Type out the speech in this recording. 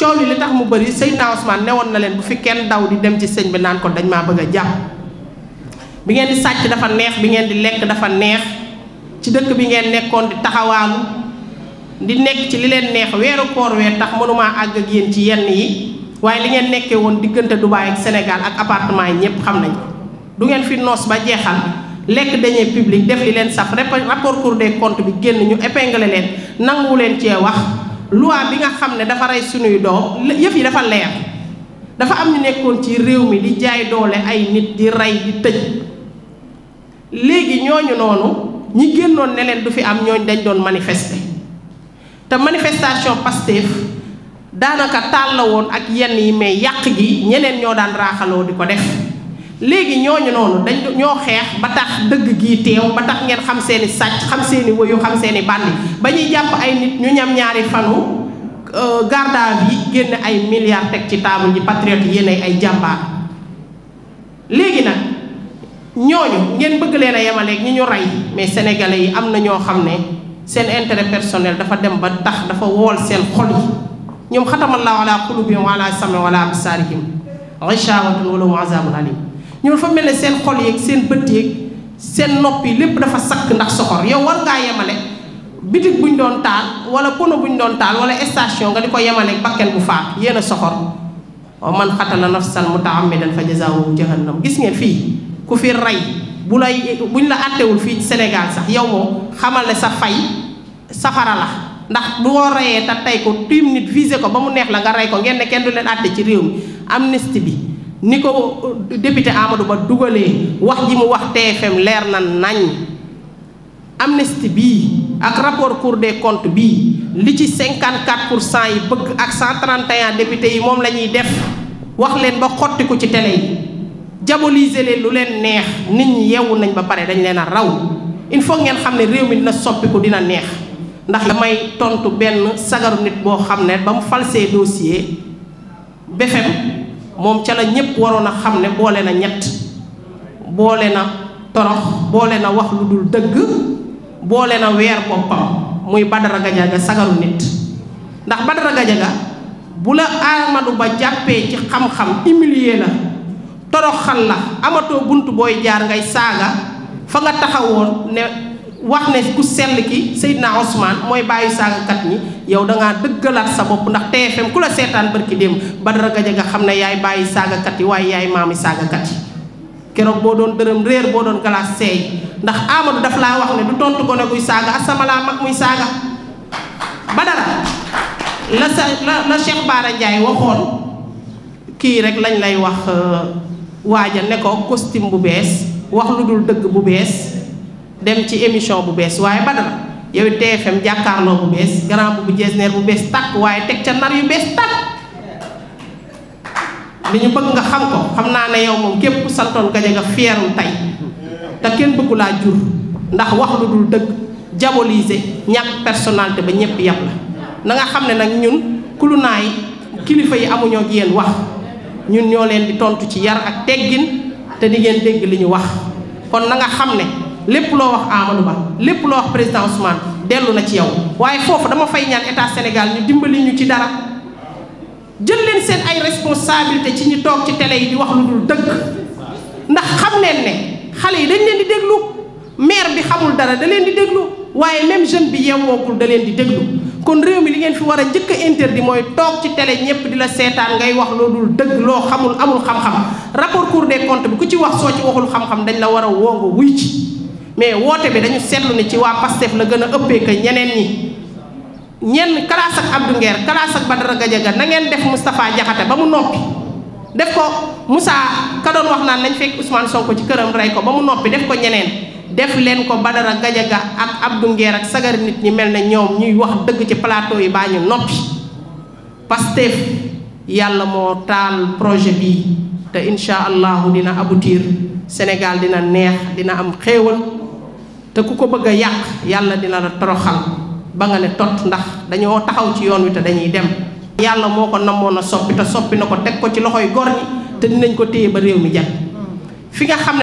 coow li tax mu bëri Seydina Ousmane newoon na leen bu fi kenn daw di dem ci sëñ bi naan ko dañ maa bëgg a jàpp. bi ngeen di sàcc dafa neex, bi ngeen di lekk dafa neex, ci dëkk bi ngeen nekkoon di taxawaalu di nekk ci li leen neex weeru koor wee tax mënumaa àgg ak yéen ci yenn yi, waaye li ngeen nekkee woon diggante Dubaï ak Sénégal ak appartement yi ñëpp xam nañ ko. du ngeen fi noos ba jeexal lekk deniers publics def li leen saf rapport Cour des comptes bi génn ñu épinglé leen nangu leen cee wax. loi bi nga xam ne dafa rey suñuy doom yëf yi dafa leer, dafa am ñu nekkoon ci réew mi di jaay doole ay nit di rey di tëj. léegi ñooñu noonu ñi génnoon ne leen du fi am ñooñu dañ doon manifester te manifestation Pastef daanaka taal la woon ak yenn yi, mais yàq gi ñeneen ñoo daan raaxaloo di ko def. léegi ñooñu noonu ñoo xeex ba tax dëgg gii teew, ba tax ngeen xam seeni sàcc, xam seeni wëyu, xam seeni bandi, ba ñuy jàpp ay nit ñu ñam ñaari fanu garde à vue génn ay milliards teg ci table ji. patriote yéen ay jàmbaar. léegi nag ñooñu ngeen bëgg leen a yemaleeg ñi ñu rey, mais sénégalais yi am na ñoo xam ne seen intérêt personnel dafa dem ba tax dafa wool seen xol yi. ñoom xatamallaahu ala qulubihim wa ala sam'ihim wa ala absaarihim ghishawatun wa lahum azabun alim. ñoom dafa mel ne seen xol yeeg seen bët yeeg seen nopp yi lépp dafa sakk ndax soxor. yow war ngaa yemale bitig buñ doon taal wala pono buñ doon taal wala station nga di ko yemaleeg bakken bu faat. yéen a soxor. wa man qatala nafsan mutaammidan fa jazaa'uhu jahannam. gis ngeen fii ku fi rey buñ la àttewul fii ci Sénégal sax yow moom xamal ne sa fay safara la. ndax bu ko reyee te tey ko tiim nit visé ko ba mu neex la nga rey ko ngeen ne kenn du leen àtte ci réew mi. amnistie bi ni ko député Amadou Ba dugalee wax ji mu wax TFM leer na nañ. amnistie bii ak rapport Cour des comptes bii li ci 54% yi bëgg ak 131 députés yi moom la ñuy def wax leen ba xotti ko ci télé yi diaboliser leen lu leen neex. nit ñi yeewu nañ ba pare dañ leen a raw. il faut ngeen xam ne réew mi dina soppiku dina neex. ndax damay tontu benn sagaru nit boo xam ne ba mu falsee dossier BFM moom ca la ñépp waroon a xam ne boole na ñett, boole na torox, boole na wax lu dul dëgg, boole na weer boppam. muy Badara Gadiaga sagaru nit. ndax Badara Gadiaga bu la Amadou Ba jàppee ci xam-xam humilier la toroxal la amatoo bunt booy jaar ngay saaga fa nga taxawoon ne wax ne ku sell ki Seydina Ousmane mooy bàyyi saagakat ñi. yow dangaa dëggalaat sa bopp ndax TFM ku la seetaan barki démb Badara Gadiaga xam ne yaay bàyyi saagakat yi waaye yaay maami saagakat yi. keroog boo doon dërëm réer boo doon galaas seey ndax Amadou daf laa wax ne du tontu gone guy saaga asamalaa mag muy saaga. Badara la Cheikh Bara Ndiaye waxoon kii rek lañ lay wax waaja ne ko costume bu bees wax lu dul dëgg bu bees dem ci émission bu bees. waaye Badara yow TFM jàkkaarloo bu bees grand bu jesner bu bees tàkk waaye teg ca nar yu bees tàkk. li ñu bëgg nga xam ko xam naa ne yow moom képp ku santoon Gadiaga feerul tey te kenn bëggu laa jur ndax wax lu dul dëgg diaboliser ñàkk personnalité ba ñëpp yàpp la. na nga xam ne nag ñun kulunaay kilifa yi amuñoo ak yéen wax ñun ñoo leen di tontu ci yar ak teggin te di ngeen dégg li ñu wax. kon na nga xam ne lépp loo wax Amadou Ba lépp loo wax président Ousmane dellu na ci yow. waaye foofu dama fay ñaan état Sénégal ñu dimbali ñu ci dara. jël leen seen ay responsabilité ci ñu toog ci télé yi di wax lu dul dëgg ndax xam leen ne xale yi dañ leen di déglu. maire bi xamul dara da leen di déglu waaye même jeune bi yeewookul da leen di déglu. kon réew mi li ngeen fi war a njëkk a interdit mooy toog ci télé ñëpp di la seetaan ngay wax loo dul dëgg loo xamul amul xam-xam. rapport Cour des comptes bi ku ci wax soo ci waxul xam-xam dañ la war a woo nga wuy ci mais woote bi dañu seetlu ne ci waa Pastef la gën a ëppee que ñeneen ñi. ñenn classe ak Abdou Nguer classe ak Badara Gadiaga na ngeen def Moustapha Diakhaté ba mu noppi def ko Moussa ka doon wax naan nañ fekk Ousmane Sonko ci këram rey ko ba mu noppi def ko ñeneen. def leen ko Badara Gadiaga ak Abdou Nguer ak sagar nit ñi mel ne ñoom ñuy wax dëgg ci plateau yi baa ñu noppi. Pastef yàlla moo taal projet bii te incha allahu dina aboutir Sénégal dina neex dina am xéewal te ku ko bëgg a yàq yàlla dina la toroxal ba nga ne tot ndax dañoo taxaw ci yoon wi te dañuy dem. yàlla moo ko namoon a soppi te soppi na ko teg ko ci loxoy gor ñi te dinañ ko téye ba réew mi jag fi nga xam ne